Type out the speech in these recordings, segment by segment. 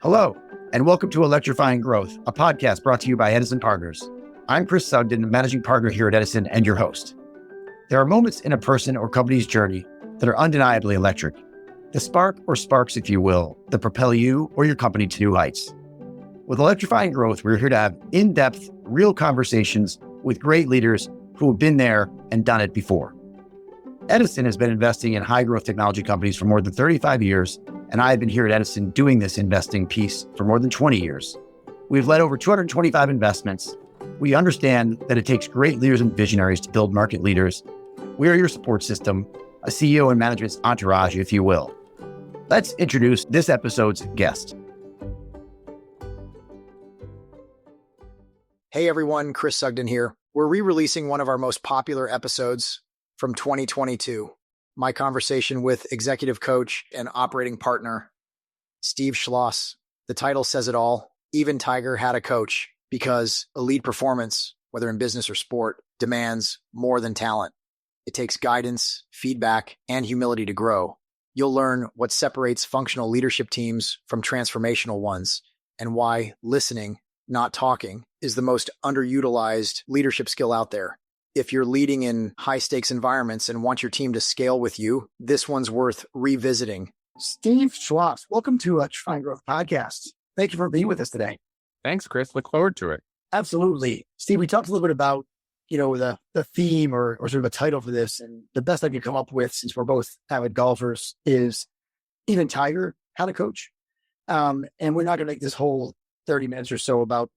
Hello, and welcome to Electrifying Growth, a podcast brought to you by Edison Partners. I'm Chris Sugden, Managing Partner here at Edison and your host. There are moments in a person or company's journey that are undeniably electric. The spark or sparks, if you will, that propel you or your company to new heights. With Electrifying Growth, we're here to have in-depth, real conversations with great leaders who have been there and done it before. Edison has been investing in high-growth technology companies for more than 35 years, and I have been here at Edison doing this investing piece for more than 20 years. We've led over 225 investments. We understand that it takes great leaders and visionaries to build market leaders. We are your support system, a CEO and management's entourage, if you will. Let's introduce this episode's guest. Hey everyone, Chris Sugden here. We're re-releasing one of our most popular episodes from 2022, my conversation with executive coach and operating partner, Steve Schloss. The title says it all. Even Tiger had a coach, because elite performance, whether in business or sport, demands more than talent. It takes guidance, feedback, and humility to grow. You'll learn what separates functional leadership teams from transformational ones, and why listening, not talking, is the most underutilized leadership skill out there. If you're leading in high-stakes environments and want your team to scale with you, this one's worth revisiting. Steve Schloss, welcome to Electrifying Growth Podcast. Thank you for being with us today. Thanks, Chris. Look forward to it. Absolutely. Steve, we talked a little bit about, the theme or sort of a title for this, and the best I could come up with, since we're both avid golfers, is even Tiger had a coach. And we're not going to make this whole 30 minutes or so about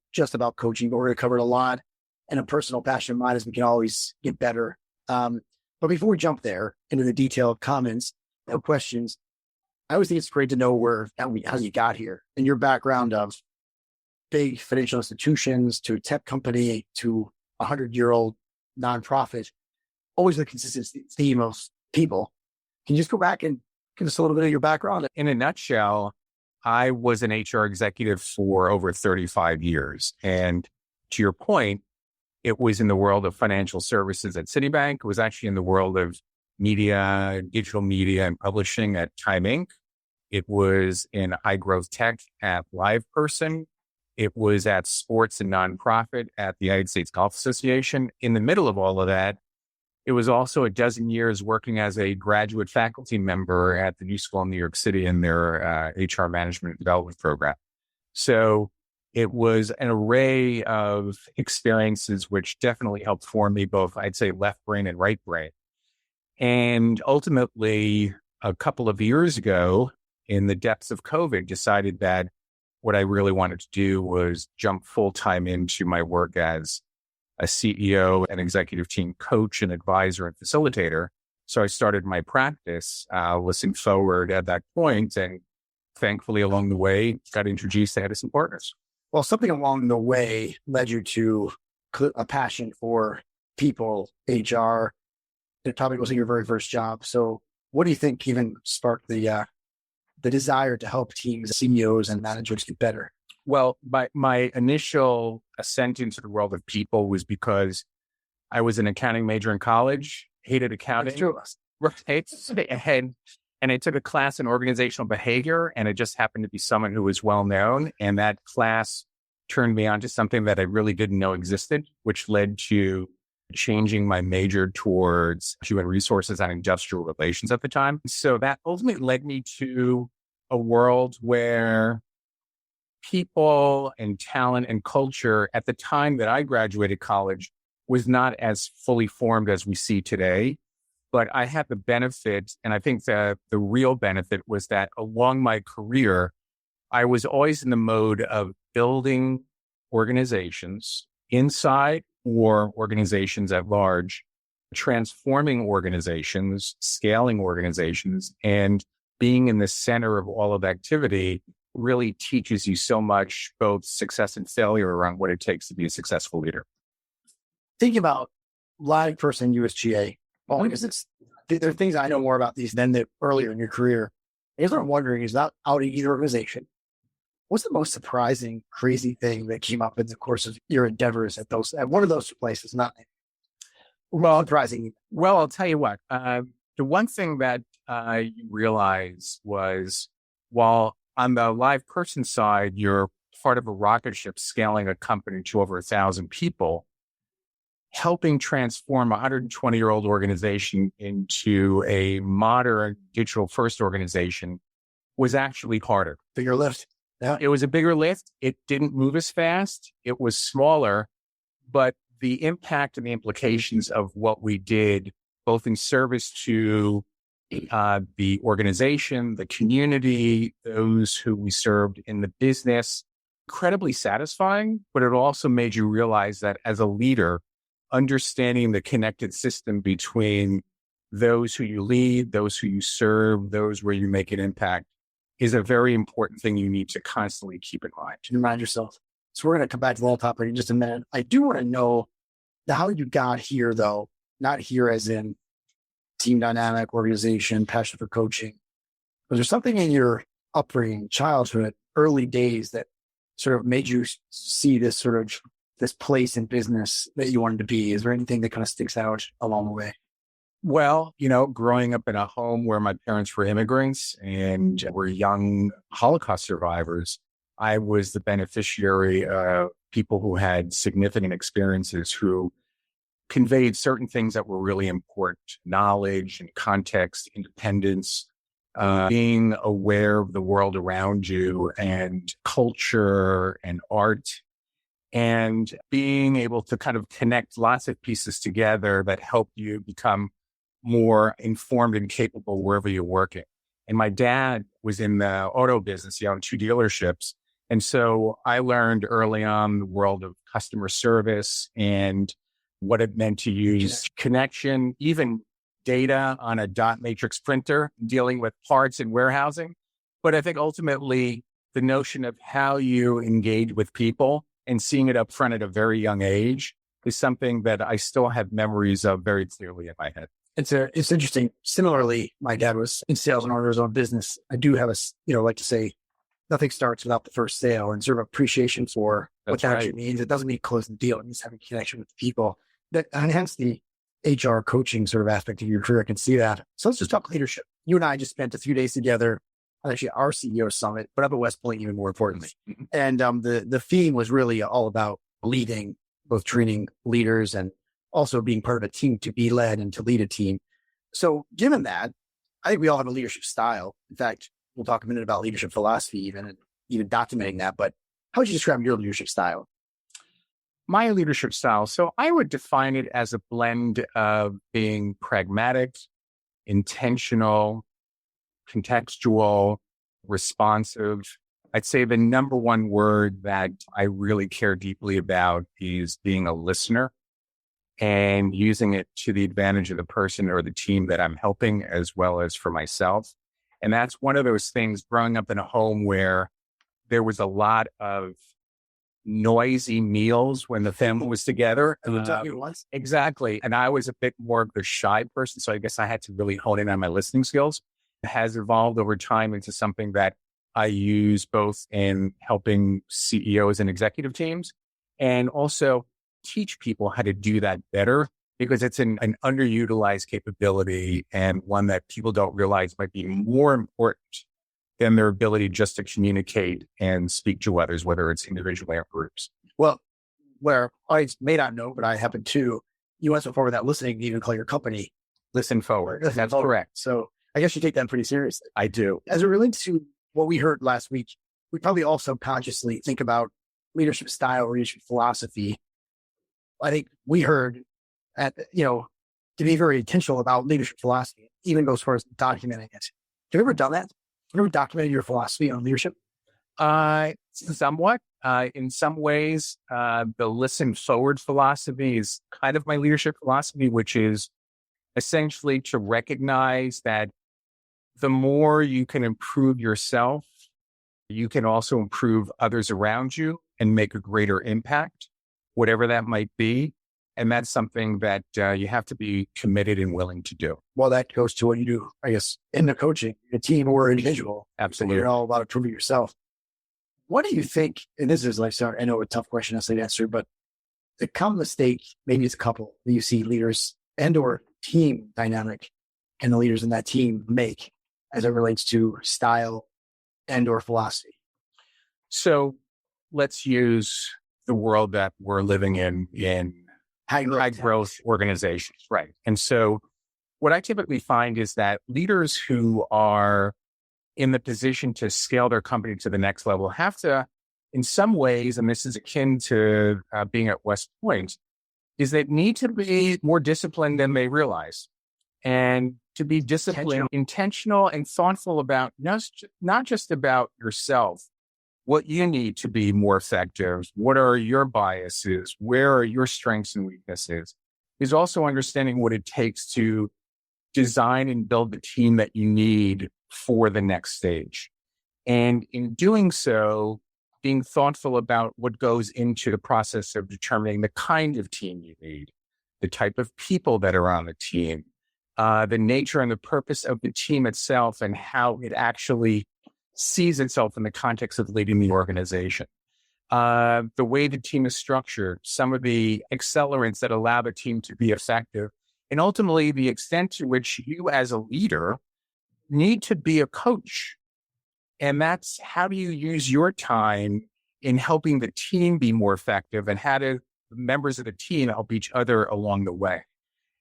coaching, but we're going to cover it a lot. And a personal passion of mine is we can always get better. But before we jump there into the detailed comments, no questions, I always think it's great to know how you got here and your background of big financial institutions to a tech company to a 100-year-old nonprofit. Always the consistent theme of people. Can you just go back and give us a little bit of your background? In a nutshell, I was an HR executive for over 35 years. And to your point, it was in the world of financial services at Citibank. It was actually in the world of media, digital media and publishing at Time Inc. It was in high growth tech at LivePerson. It was at sports and nonprofit at the United States Golf Association. In the middle of all of that, it was also a dozen years working as a graduate faculty member at the New School in New York City in their HR management development program. So it was an array of experiences which definitely helped form me both, I'd say, left brain and right brain. And ultimately, a couple of years ago, in the depths of COVID, decided that what I really wanted to do was jump full-time into my work as a CEO, an executive team coach, and advisor and facilitator. So I started my practice, ListenForward at that point, and thankfully along the way, got introduced to Edison Partners. Well, something along the way led you to a passion for people, HR. It probably wasn't your very first job. So what do you think even sparked the desire to help teams, CEOs and managers get better? Well, my initial ascent into the world of people was because I was an accounting major in college, hated accounting. That's true. Right. And I took a class in organizational behavior, and it just happened to be someone who was well known. And that class turned me on to something that I really didn't know existed, which led to changing my major towards human resources and industrial relations at the time. So that ultimately led me to a world where people and talent and culture at the time that I graduated college was not as fully formed as we see today. But I had the benefit, and I think the real benefit was that along my career, I was always in the mode of building organizations inside or organizations at large, transforming organizations, scaling organizations, and being in the center of all of activity really teaches you so much, both success and failure, around what it takes to be a successful leader. Thinking about LivePerson, USGA, well, because there are things I know more about these than earlier in your career. I guess what I'm wondering is, not outing either organization, what's the most surprising, crazy thing that came up in the course of your endeavors at one of those places? Not surprising. Well, I'll tell you what. The one thing that I realized was, while On the LivePerson side, you're part of a rocket ship scaling a company to over 1,000 people, helping transform a 120-year-old organization into a modern digital-first organization was actually harder. Bigger lift. Yeah. It was a bigger lift. It didn't move as fast. It was smaller, but the impact and the implications of what we did, both in service to the organization, the community, those who we served in the business, incredibly satisfying, but it also made you realize that as a leader, understanding the connected system between those who you lead, those who you serve, those where you make an impact is a very important thing you need to constantly keep in mind. To remind yourself. So we're going to come back to that topic in just a minute. I do want to know how you got here, though, not here as in team dynamic, organization, passion for coaching. Was there something in your upbringing, childhood, early days that sort of made you see this sort of this place in business that you wanted to be? Is there anything that kind of sticks out along the way? Well, growing up in a home where my parents were immigrants and were young Holocaust survivors, I was the beneficiary of people who had significant experiences who conveyed certain things that were really important: knowledge and context, independence, being aware of the world around you and culture and art, and being able to kind of connect lots of pieces together that help you become more informed and capable wherever you're working. And my dad was in the auto business. He owned 2 dealerships. And so I learned early on the world of customer service and what it meant to use connection, even data on a dot matrix printer, dealing with parts and warehousing. But I think ultimately the notion of how you engage with people and seeing it up front at a very young age is something that I still have memories of very clearly in my head. It's interesting. Similarly, my dad was in sales and owner his own business. I do have like to say, nothing starts without the first sale, and sort of appreciation for what that actually means. It doesn't mean closing the deal. It means having a connection with the people. And hence the HR coaching sort of aspect of your career. I can see that. So let's just talk leadership. You and I just spent a few days together on actually our CEO summit, but up at West Point, even more importantly. And the theme was really all about leading, both training leaders and also being part of a team to be led and to lead a team. So given that, I think we all have a leadership style. In fact, we'll talk a minute about leadership philosophy, even documenting that. But how would you describe your leadership style? My leadership style. So I would define it as a blend of being pragmatic, intentional, contextual, responsive. I'd say the number one word that I really care deeply about is being a listener and using it to the advantage of the person or the team that I'm helping, as well as for myself. And that's one of those things, growing up in a home where there was a lot of noisy meals when the family was together. Exactly. And I was a bit more of the shy person. So I guess I had to really hone in on my listening skills. It has evolved over time into something that I use both in helping CEOs and executive teams, and also teach people how to do that better, because it's an underutilized capability and one that people don't realize might be more important than their ability just to communicate and speak to others, whether it's individually or groups. Well, where I may not know, but I happen to, you went so far without listening to even call your company ListenForward. That's correct. So I guess you take that pretty seriously. I do. As it relates to what we heard last week, we probably all subconsciously think about leadership style, leadership philosophy. I think we heard to be very intentional about leadership philosophy, even go as far as documenting it. Have you ever done that? Have you ever documented your philosophy on leadership? Somewhat. In some ways, the ListenForward philosophy is kind of my leadership philosophy, which is essentially to recognize that the more you can improve yourself, you can also improve others around you and make a greater impact, whatever that might be. And that's something that you have to be committed and willing to do. Well, that goes to what you do, I guess, in the coaching, a team or individual. Absolutely. You're all about improving yourself. What do you think, and this is like, I know a tough question to answer, but the common mistake, maybe it's a couple that you see leaders and or team dynamic and the leaders in that team make as it relates to style and or philosophy? So let's use the world that we're living in high growth organizations. Right. And so what I typically find is that leaders who are in the position to scale their company to the next level have to, in some ways, and this is akin to being at West Point, is they need to be more disciplined than they realize. And to be disciplined, intentional and thoughtful about not just about yourself, what you need to be more effective, what are your biases, where are your strengths and weaknesses, is also understanding what it takes to design and build the team that you need for the next stage. And in doing so, being thoughtful about what goes into the process of determining the kind of team you need, the type of people that are on the team, the nature and the purpose of the team itself, and how it actually sees itself in the context of leading the organization. The way the team is structured, some of the accelerants that allow the team to be effective, and ultimately the extent to which you as a leader need to be a coach. And that's how do you use your time in helping the team be more effective, and how do members of the team help each other along the way?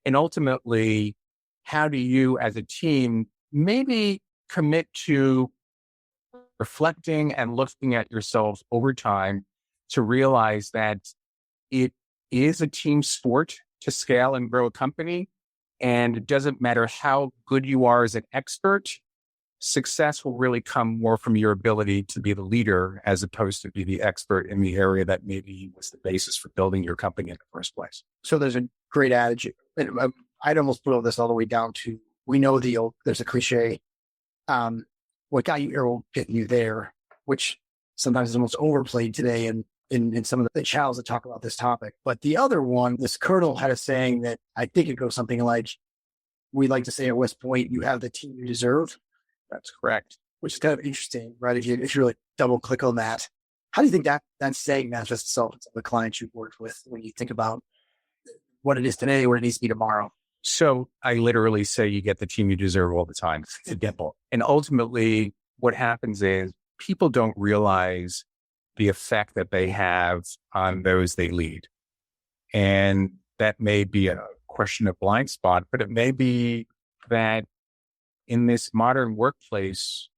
And ultimately, how do you as a team maybe commit to reflecting and looking at yourselves over time to realize that it is a team sport to scale and grow a company. And it doesn't matter how good you are as an expert, success will really come more from your ability to be the leader as opposed to be the expert in the area that maybe was the basis for building your company in the first place. So there's a great adage. I'd almost boil this all the way down to, we know there's a cliche, what got you here will get you there, which sometimes is almost overplayed today in some of the channels that talk about this topic. But the other one, this colonel had a saying that I think it goes something like, we like to say at West Point, you have the team you deserve. That's correct. Which is kind of interesting, right? If you really double click on that, how do you think that saying manifests itself in some of the clients you've worked with when you think about what it is today, what it needs to be tomorrow? So I literally say you get the team you deserve all the time. It's simple. And ultimately, what happens is people don't realize the effect that they have on those they lead. And that may be a question of blind spot, but it may be that in this modern workplace,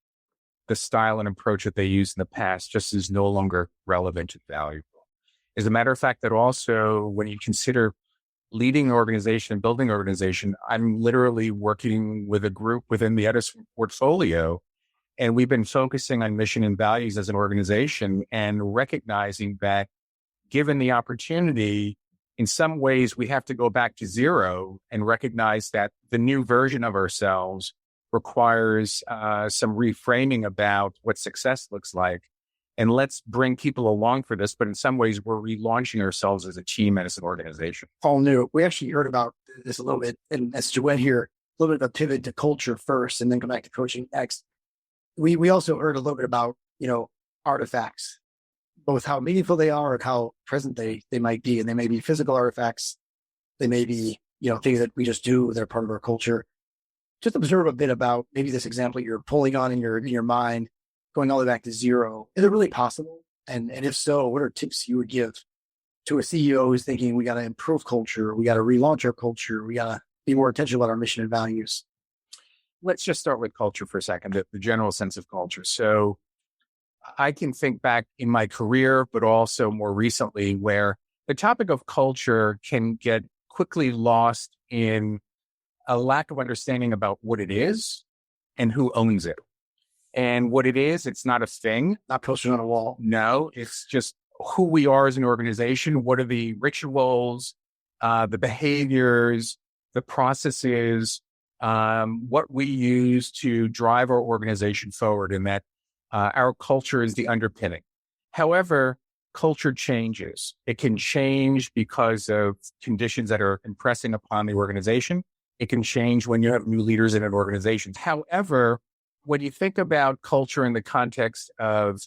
the style and approach that they used in the past just is no longer relevant and valuable. As a matter of fact, that also, when you consider leading an organization, building an organization, I'm literally working with a group within the Edison portfolio, and we've been focusing on mission and values as an organization and recognizing that given the opportunity, in some ways, we have to go back to zero and recognize that the new version of ourselves requires some reframing about what success looks like. And let's bring people along for this. But in some ways, we're relaunching ourselves as a team and as an organization. All new. We actually heard about this a little bit. And as you went here, a little bit of a pivot to culture first and then come back to coaching next. We also heard a little bit about, artifacts, both how meaningful they are or how present they might be. And they may be physical artifacts. They may be, things that we just do. They're part of our culture. Just observe a bit about maybe this example you're pulling on in your mind, going all the way back to zero. Is it really possible? And if so, what are tips you would give to a CEO who's thinking we got to improve culture, we got to relaunch our culture, we got to be more intentional about our mission and values? Let's just start with culture for a second, the general sense of culture. So I can think back in my career, but also more recently, where the topic of culture can get quickly lost in a lack of understanding about what it is and who owns it. And what it is, it's not a thing. Not posted on a wall. No, it's just who we are as an organization. What are the rituals, the behaviors, the processes, what we use to drive our organization forward, and that our culture is the underpinning. However, culture changes. It can change because of conditions that are impressing upon the organization. It can change when you have new leaders in an organization. However, when you think about culture in the context of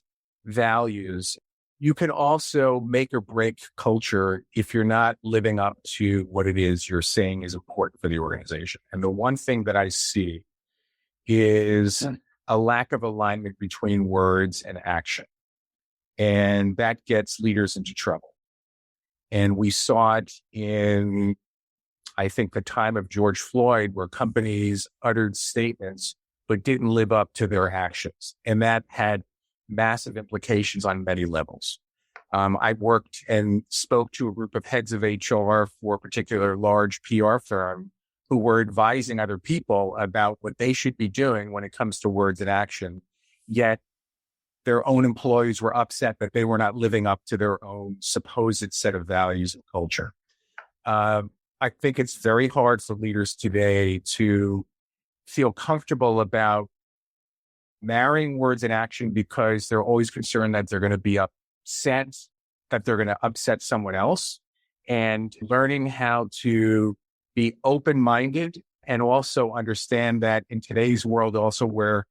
values, you can also make or break culture if you're not living up to what it is you're saying is important for the organization. And the one thing that I see is a lack of alignment between words and action. And that gets leaders into trouble. And we saw it in, I think, the time of George Floyd, where companies uttered statements but didn't live up to their actions. And that had massive implications on many levels. I worked and spoke to a group of heads of HR for a particular large PR firm who were advising other people about what they should be doing when it comes to words and action. Yet their own employees were upset that they were not living up to their own supposed set of values and culture. I think it's very hard for leaders today to feel comfortable about marrying words and action because they're always concerned that they're going to be upset, that they're going to upset someone else, and learning how to be open-minded and also understand that in today's world also where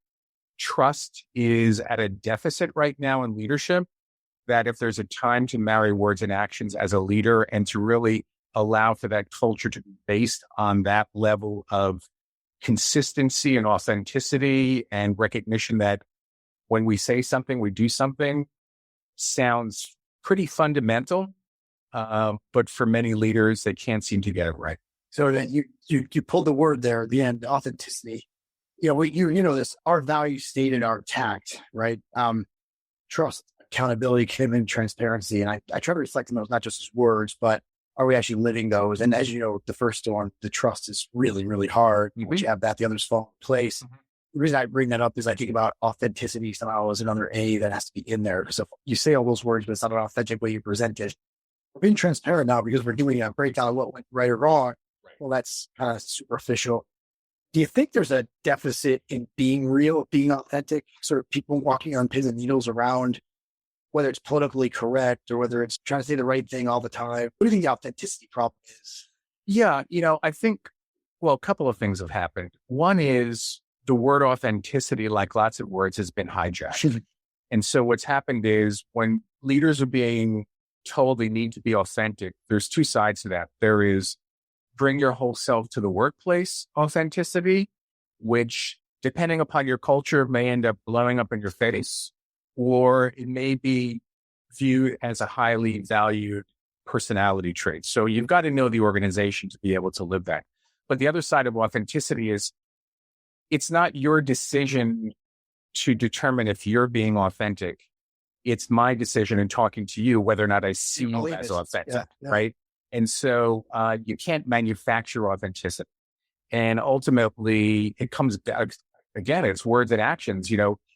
trust is at a deficit right now in leadership, that if there's a time to marry words and actions as a leader and to really allow for that culture to be based on that level of consistency and authenticity and recognition that when we say something, we do something, sounds pretty fundamental. But for many leaders, they can't seem to get it right. So that you pulled the word there at the end, authenticity. You know this, our values stated are intact, right? Trust, accountability, commitment, transparency. And I try to reflect on those, not just as words, but are we actually living those? And as you know, the first one, the trust is really, really hard. Once you have that, the others fall in place. The reason I bring that up is I think about authenticity somehow as another A that has to be in there. So you say all those words, but it's not an authentic way you present it. We're being transparent now because we're doing a breakdown of what went right or wrong. Right. Well, that's kind of superficial. Do you think there's a deficit in being real, being authentic, sort of people walking on pins and needles around, whether it's politically correct or whether it's trying to say the right thing all the time? What do you think the authenticity problem is? Yeah, I think, a couple of things have happened. One is the word authenticity, like lots of words, has been hijacked. And so what's happened is when leaders are being told they need to be authentic, there's two sides to that. There is bring your whole self to the workplace authenticity, which depending upon your culture may end up blowing up in your face, or it may be viewed as a highly valued personality trait. So you've got to know the organization to be able to live that. But the other side of authenticity is it's not your decision to determine if you're being authentic. It's my decision in talking to you whether or not I see you as authentic, right? And so you can't manufacture authenticity. And ultimately, it comes back, again, it's words and actions.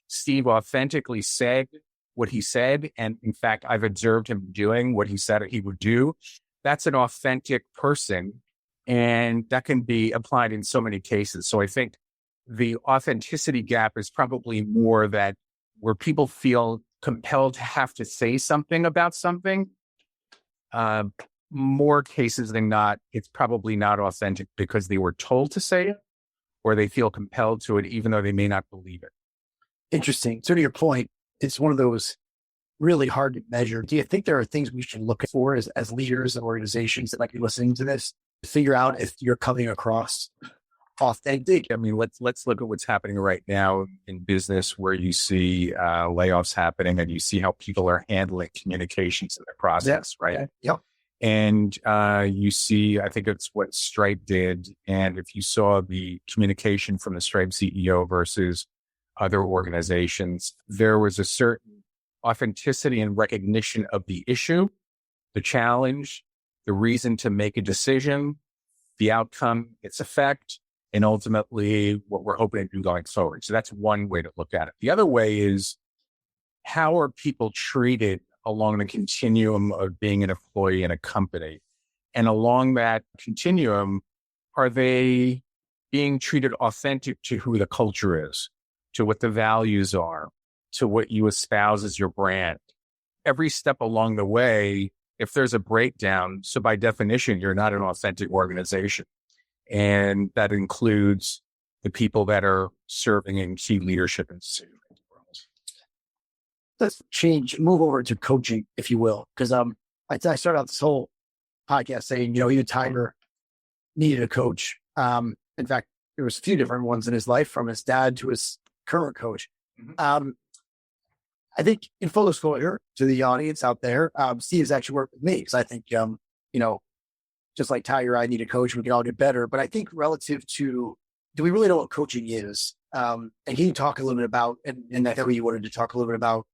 Steve authentically said what he said. And in fact, I've observed him doing what he said he would do. That's an authentic person. And that can be applied in so many cases. So I think the authenticity gap is probably more that where people feel compelled to have to say something about something. More cases than not, it's probably not authentic because they were told to say it or they feel compelled to it, even though they may not believe it. Interesting. So to your point, it's one of those really hard to measure. Do you think there are things we should look for as leaders and organizations that might be listening to this to figure out if you're coming across authentic? I mean, let's look at what's happening right now in business where you see layoffs happening and you see how people are handling communications in the process, right? Okay. Yep. And you see, I think it's what Stripe did. And if you saw the communication from the Stripe CEO versus other organizations, there was a certain authenticity and recognition of the issue, the challenge, the reason to make a decision, the outcome, its effect, and ultimately what we're hoping to do going forward. So that's one way to look at it. The other way is how are people treated along the continuum of being an employee in a company? And along that continuum, are they being treated authentic to who the culture is, to what the values are, to what you espouse as your brand? Every step along the way, if there's a breakdown, so by definition, you're not an authentic organization. And that includes the people that are serving in key leadership institutions. Let's move over to coaching, if you will. Because I started out this whole podcast saying, even Tiger needed a coach. In fact, there was a few different ones in his life, from his dad to his current coach. Mhm. I think in full disclosure to the audience out there, Steve's actually worked with me because I think, just like Tiger, I need a coach. We can all get better. But I think relative to, do we really know what coaching is? And can you talk a little bit about, and I know you wanted to talk a little bit about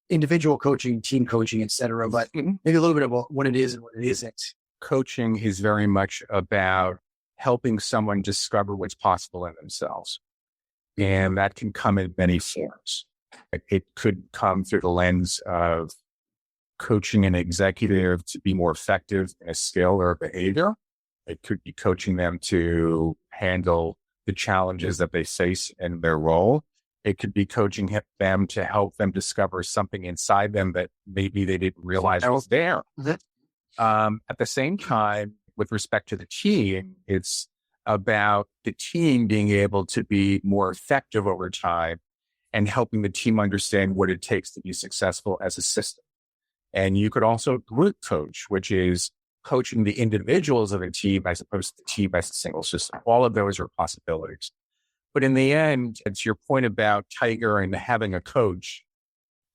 individual coaching, team coaching, et cetera, but maybe a little bit about what it is and what it isn't. Coaching is very much about helping someone discover what's possible in themselves. And that can come in many forms. It could come through the lens of coaching an executive to be more effective in a skill or a behavior. It could be coaching them to handle the challenges that they face in their role. It could be coaching them to help them discover something inside them that maybe they didn't realize was there. At the same time, with respect to the team, it's about the team being able to be more effective over time and helping the team understand what it takes to be successful as a system. And you could also group coach, which is coaching the individuals of a team as opposed to the team as a single system. All of those are possibilities. But in the end, it's your point about Tiger and having a coach.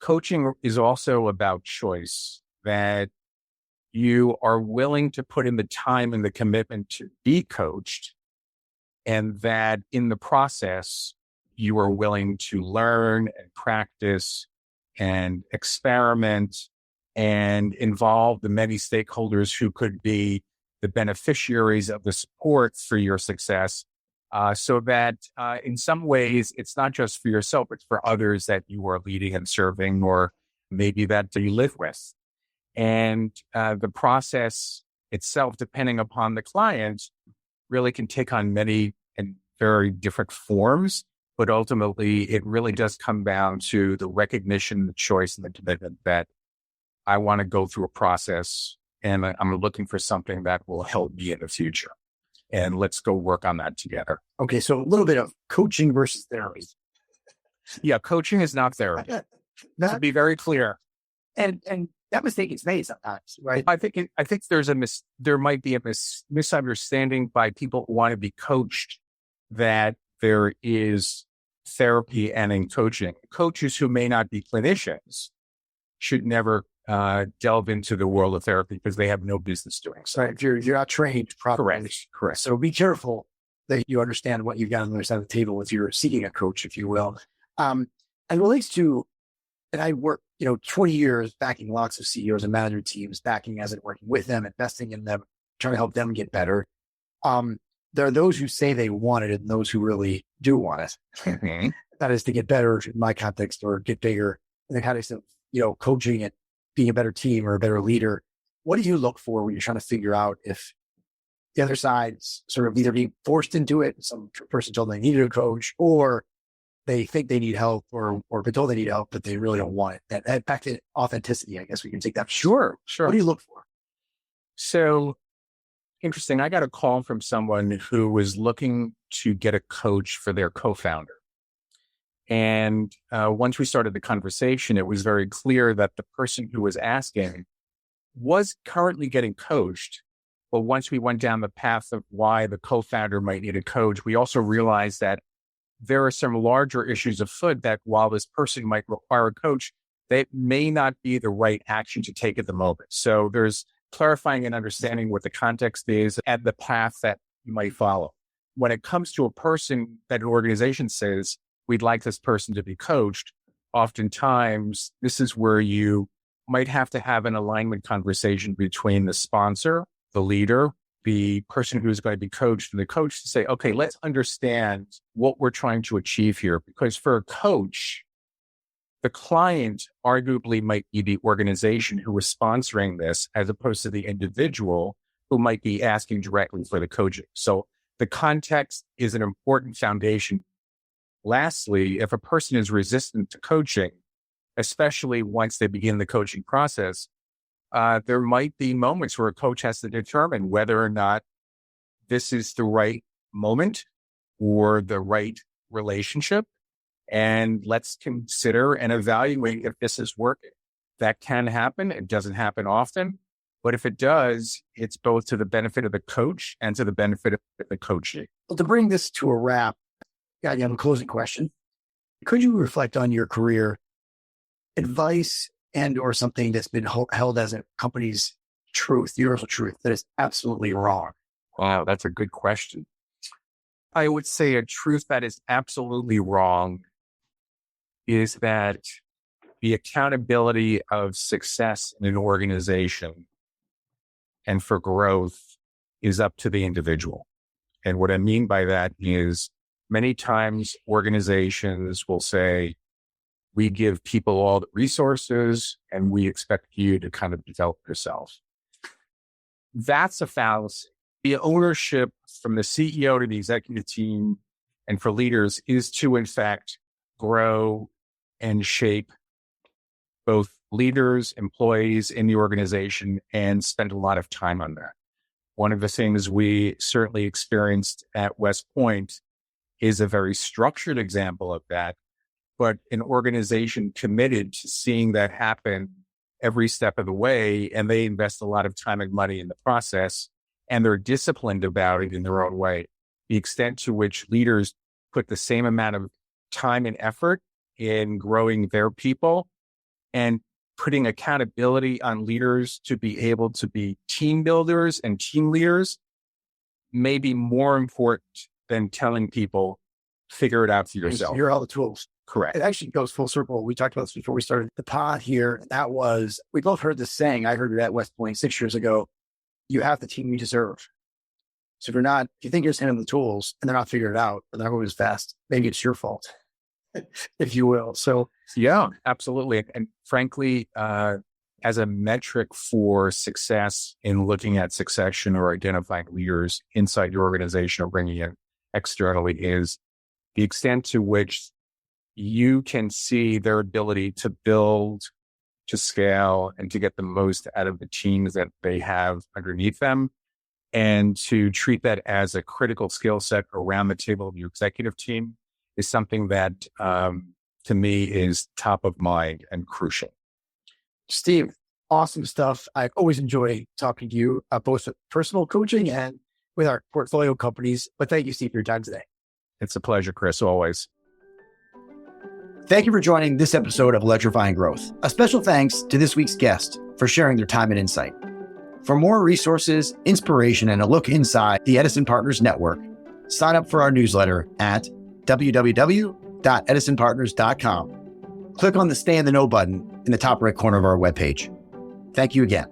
Coaching is also about choice, that you are willing to put in the time and the commitment to be coached, and that in the process, you are willing to learn and practice and experiment and involve the many stakeholders who could be the beneficiaries of the support for your success. So that in some ways, it's not just for yourself, it's for others that you are leading and serving, or maybe that you live with. And the process itself, depending upon the client, really can take on many and very different forms. But ultimately, it really does come down to the recognition, the choice, and the commitment that I want to go through a process and I'm looking for something that will help me in the future. And let's go work on that together. Okay, so a little bit of coaching versus therapy. Yeah, coaching is not therapy. To be very clear. And that mistake is made sometimes, right? I think there might be a misunderstanding by people who want to be coached that there is therapy and in coaching. Coaches who may not be clinicians should never delve into the world of therapy because they have no business doing so. Right. You're not trained properly. Correct. So be careful that you understand what you've got on the other side of the table if you're seeking a coach, if you will. And it relates to, and I work, 20 years backing lots of CEOs and management teams, backing as it working with them, investing in them, trying to help them get better. There are those who say they want it and those who really do want it. Mm-hmm. That is to get better in my context or get bigger in the context of, coaching and being a better team or a better leader. What do you look for when you're trying to figure out if the other side's sort of either being forced into it, some person told them they needed a coach, or they think they need help or been told they need help, but they really don't want it. That back to authenticity, I guess we can take that. Sure. What do you look for? So interesting. I got a call from someone who was looking to get a coach for their co-founder. And once we started the conversation, it was very clear that the person who was asking was currently getting coached. But once we went down the path of why the co-founder might need a coach, we also realized that there are some larger issues afoot that while this person might require a coach, they may not be the right action to take at the moment. So there's clarifying and understanding what the context is and the path that you might follow. When it comes to a person that an organization says, we'd like this person to be coached, oftentimes this is where you might have to have an alignment conversation between the sponsor, the leader, the person who's going to be coached, and the coach to say, okay, let's understand what we're trying to achieve here. Because for a coach, the client arguably might be the organization who is sponsoring this as opposed to the individual who might be asking directly for the coaching. So the context is an important foundation. Lastly, if a person is resistant to coaching, especially once they begin the coaching process, there might be moments where a coach has to determine whether or not this is the right moment or the right relationship. And let's consider and evaluate if this is working. That can happen. It doesn't happen often. But if it does, it's both to the benefit of the coach and to the benefit of the coachee. Well, to bring this to a wrap, got you on a closing question. Could you reflect on your career, advice and or something that's been held as a company's truth, universal truth, that is absolutely wrong? Wow, that's a good question. I would say a truth that is absolutely wrong is that the accountability of success in an organization and for growth is up to the individual. And what I mean by that is many times organizations will say, we give people all the resources and we expect you to kind of develop yourself. That's a fallacy. The ownership from the CEO to the executive team and for leaders is to, in fact, grow and shape both leaders, employees in the organization, and spend a lot of time on that. One of the things we certainly experienced at West Point is a very structured example of that, but an organization committed to seeing that happen every step of the way, and they invest a lot of time and money in the process, and they're disciplined about it in their own way. The extent to which leaders put the same amount of time and effort in growing their people and putting accountability on leaders to be able to be team builders and team leaders may be more important than telling people, figure it out for yourself. Here are all the tools. Correct. It actually goes full circle. We talked about this before we started the pod here. That was, we both heard this saying. I heard it at West Point 6 years ago. You have the team you deserve. So if you think you're just handing them the tools and they're not figuring it out, or they're not going as fast, maybe it's your fault, if you will. So yeah, absolutely. And frankly, as a metric for success in looking at succession or identifying leaders inside your organization or bringing in externally is the extent to which you can see their ability to build, to scale, and to get the most out of the teams that they have underneath them, and to treat that as a critical skill set around the table of your executive team is something that, to me, is top of mind and crucial. Steve, awesome stuff. I always enjoy talking to you, both with personal coaching and with our portfolio companies. But thank you, Steve, for your time today. It's a pleasure, Chris, always. Thank you for joining this episode of Electrifying Growth. A special thanks to this week's guest for sharing their time and insight. For more resources, inspiration, and a look inside the Edison Partners Network, sign up for our newsletter at www.edisonpartners.com. Click on the Stay in the Know button in the top right corner of our webpage. Thank you again.